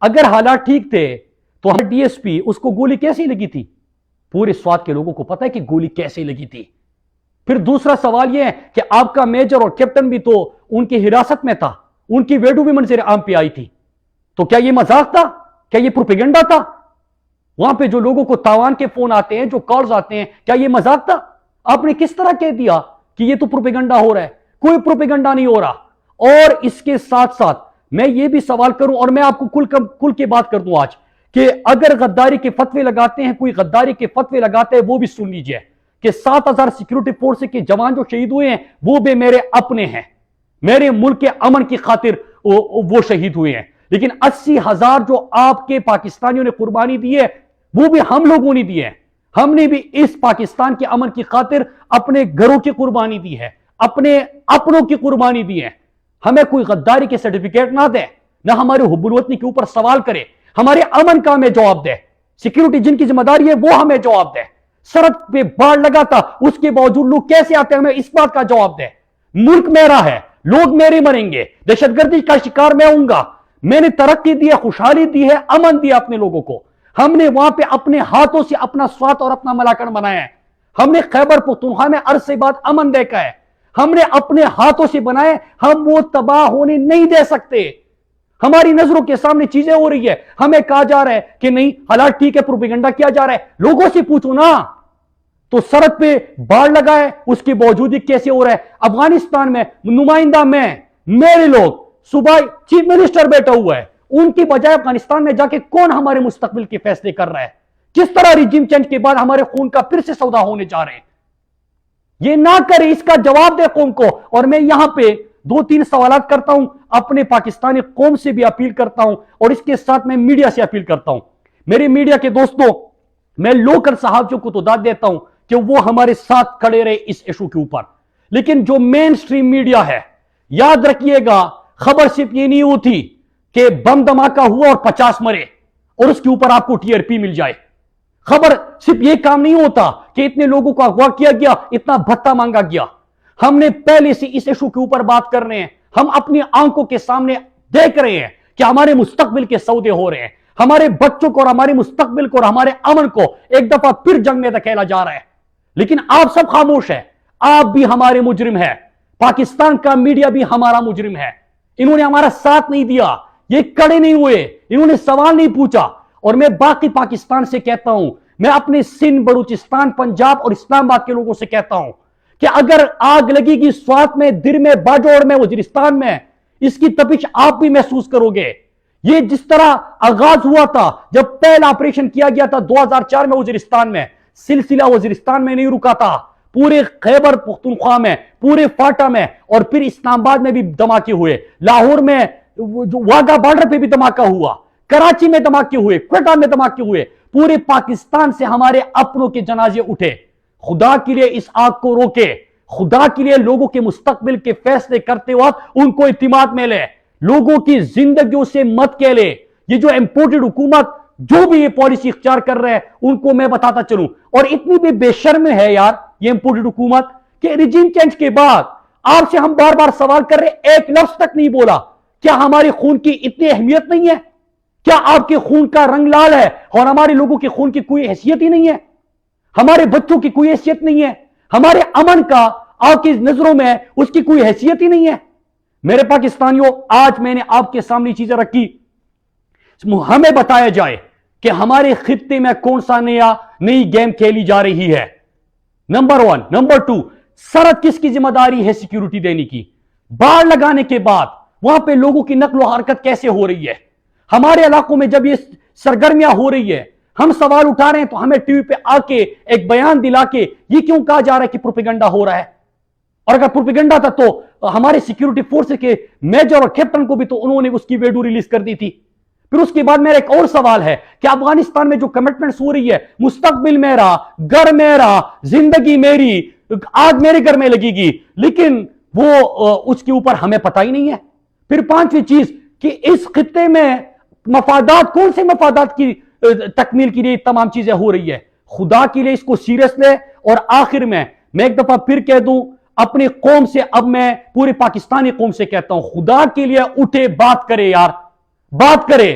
اگر حالات ٹھیک تھے تو ہمارے ڈی ایس پی اس کو گولی کیسی لگی تھی؟ پورے سوات کے لوگوں کو پتا ہے کہ گولی کیسے لگی تھی۔ پھر دوسرا سوال یہ ہے کہ آپ کا میجر اور کیپٹن بھی تو ان کی حراست میں تھا، ان کی ویڈیو بھی منظر عام پہ آئی تھی، تو کیا یہ مذاق تھا؟ کیا یہ پروپیگنڈا تھا؟ وہاں پہ جو لوگوں کو تاوان کے فون آتے ہیں، جو کالز آتے ہیں، کیا یہ مذاق تھا؟ آپ نے کس طرح کہہ دیا کہ یہ تو پروپیگنڈا ہو رہا ہے؟ کوئی پروپیگنڈا نہیں ہو رہا۔ اور اس کے ساتھ ساتھ میں یہ بھی سوال کروں، اور میں آپ کو کل کی بات کر دوں آج، کہ اگر غداری کے فتوے لگاتے ہیں، کوئی غداری کے فتوے لگاتے ہیں، وہ بھی سن لیجئے کہ 7,000 سیکیورٹی فورس کے جوان جو شہید ہوئے ہیں وہ بھی میرے اپنے ہیں، میرے ملک کے امن کی خاطر وہ شہید ہوئے ہیں، لیکن 80,000 جو آپ کے پاکستانیوں نے قربانی دی ہے وہ بھی ہم لوگوں نے دی ہے۔ ہم نے بھی اس پاکستان کے امن کی خاطر اپنے گھروں کی قربانی دی ہے، اپنے اپنوں کی قربانی دی ہے۔ ہمیں کوئی غداری کے سرٹیفکیٹ نہ دے، نہ ہمارے حب الوطنی کے اوپر سوال کرے، ہمارے امن کا ہمیں جواب دے، سیکیورٹی جن کی ذمہ داری ہے وہ ہمیں جواب دے۔ سڑک پہ باڑ لگا تھا، اس کے باوجود لوگ کیسے آتے ہیں، ہمیں اس بات کا جواب دے۔ ملک میرا ہے، لوگ میرے مریں گے، دہشت گردی کا شکار میں ہوں گا، میں نے ترقی دی ہے، خوشحالی دی ہے، امن دیا اپنے لوگوں کو۔ ہم نے وہاں پہ اپنے ہاتھوں سے اپنا سوات اور اپنا ملاکن بنایا ہے، ہم نے خیبر پختونخوا میں عرصے بعد امن دیکھا ہے، ہم نے اپنے ہاتھوں سے بنائے، ہم وہ تباہ ہونے نہیں دے سکتے۔ ہماری نظروں کے سامنے چیزیں ہو رہی ہے، ہمیں کہا جا رہا ہے کہ نہیں حالات ٹھیک ہے، پروپیگنڈا کیا جا رہا ہے۔ لوگوں سے پوچھو نا، تو سڑک پہ باڑ لگا ہے، اس کے باوجود کیسے ہو رہا ہے؟ افغانستان میں نمائندہ میں، میرے لوگ، صوبائی چیف منسٹر بیٹھا ہوا ہے، ان کی بجائے افغانستان میں جا کے کون ہمارے مستقبل کے فیصلے کر رہا ہے؟ کس طرح ریجیم چینج کے بعد ہمارے خون کا پھر سے سودا ہونے جا رہے ہیں؟ یہ نہ کرے، اس کا جواب دے قوم کو۔ اور میں یہاں پہ 2-3 سوالات کرتا ہوں، اپنے پاکستانی قوم سے بھی اپیل کرتا ہوں، اور اس کے ساتھ میں میڈیا سے اپیل کرتا ہوں۔ میرے میڈیا کے دوستوں، میں لوکل صحافیوں کو تو داد دیتا ہوں کہ وہ ہمارے ساتھ کھڑے رہے اس ایشو کے اوپر، لیکن جو مین سٹریم میڈیا ہے، یاد رکھیے گا، خبر صرف یہ نہیں ہوتی کہ بم دھماکہ ہوا اور 50 مرے اور اس کے اوپر آپ کو ٹی آر پی مل جائے۔ خبر صرف یہ کام نہیں ہوتا کہ اتنے لوگوں کو اغوا کیا گیا، اتنا بھتہ مانگا گیا۔ ہم نے پہلے سے اس ایشو کے اوپر بات کر رہے ہیں، ہم اپنی آنکھوں کے سامنے دیکھ رہے ہیں کہ ہمارے مستقبل کے سودے ہو رہے ہیں، ہمارے بچوں کو اور ہمارے مستقبل کو اور ہمارے امن کو ایک دفعہ پھر جنگ میں دھکیلا جا رہا ہے، لیکن آپ سب خاموش ہیں۔ آپ بھی ہمارے مجرم ہیں، پاکستان کا میڈیا بھی ہمارا مجرم ہے۔ انہوں نے ہمارا ساتھ نہیں دیا، یہ کڑے نہیں ہوئے، انہوں نے سوال نہیں پوچھا۔ اور میں باقی پاکستان سے کہتا ہوں، میں اپنے سندھ، بلوچستان، پنجاب اور اسلام آباد کے لوگوں سے کہتا ہوں کہ اگر آگ لگے گی سوات میں، در میں، باجوڑ میں، وزیرستان میں، اس کی تپش آپ بھی محسوس کرو گے۔ یہ جس طرح آغاز ہوا تھا جب پہلا آپریشن کیا گیا تھا 2004 میں وزیرستان میں، سلسلہ وزیرستان میں نہیں رکا تھا، پورے خیبر پختونخوا میں، پورے فاٹا میں، اور پھر اسلام آباد میں بھی دھماکے ہوئے، لاہور میں جو واگا بارڈر پہ بھی دھماکہ ہوا، کراچی میں دھماکے ہوئے، کوئٹہ میں دھماکے ہوئے، پورے پاکستان سے ہمارے اپنوں کے جنازے اٹھے۔ خدا کے لیے اس آگ کو روکے، خدا کے لیے لوگوں کے مستقبل کے فیصلے کرتے وقت ان کو اعتماد میں لے، لوگوں کی زندگیوں سے مت کہہ لے۔ یہ جو امپورٹڈ حکومت جو بھی یہ پالیسی اختیار کر رہے ہیں ان کو میں بتاتا چلوں، اور اتنی بھی بے شرم ہے یار یہ امپورٹڈ حکومت کہ ریجیم چینج کے بعد آپ سے ہم بار بار سوال کر رہے، ایک لفظ تک نہیں بولا۔ کیا ہمارے خون کی اتنی اہمیت نہیں ہے؟ کیا آپ کے خون کا رنگ لال ہے اور ہمارے لوگوں کے خون کی کوئی حیثیت ہی نہیں ہے؟ ہمارے بچوں کی کوئی حیثیت نہیں ہے؟ ہمارے امن کا آپ کی نظروں میں اس کی کوئی حیثیت ہی نہیں ہے؟ میرے پاکستانیوں، آج میں نے آپ کے سامنے چیزیں رکھی، ہمیں بتایا جائے کہ ہمارے خطے میں کون سا نئی گیم کھیلی جا رہی ہے۔ نمبر 1، نمبر 2، سرحد کس کی ذمہ داری ہے سیکیورٹی دینے کی؟ باڑ لگانے کے بعد وہاں پہ لوگوں کی نقل و حرکت کیسے ہو رہی ہے؟ ہمارے علاقوں میں جب یہ سرگرمیاں ہو رئی ہے، ہم سوال اٹھا رہے ہیں تو ہمیں ٹی وی پہ آ کے ایک بیان دلا کے یہ کیوں کہا جا رہا ہے کہ پروپیگنڈا ہو رہا ہے؟ اور اگر پروپیگنڈا تھا تو ہمارے سیکیورٹی فورس کے میجر اور کیپٹن کو بھی تو انہوں نے اس کی ویڈیو ریلیز کر دی تھی۔ پھر اس کے بعد میرا ایک اور سوال ہے کہ افغانستان میں جو کمٹمنٹس ہو رہی ہے، مستقبل میرا، گھر میرا، زندگی میری، آگ میرے گھر میں لگے گی، لیکن وہ اس کے اوپر ہمیں پتہ ہی نہیں ہے۔ پھر 5ویں چیز کہ اس خطے میں مفادات، کون سے مفادات کی تکمیل کے لیے تمام چیزیں ہو رہی ہے؟ خدا کے لیے اس کو سیریس لے۔ اور آخر میں ایک دفعہ پھر کہہ دوں اپنی قوم سے، اب میں پوری پاکستانی قوم سے کہتا ہوں، خدا کے لیے اٹھے، بات کرے یار، بات کرے۔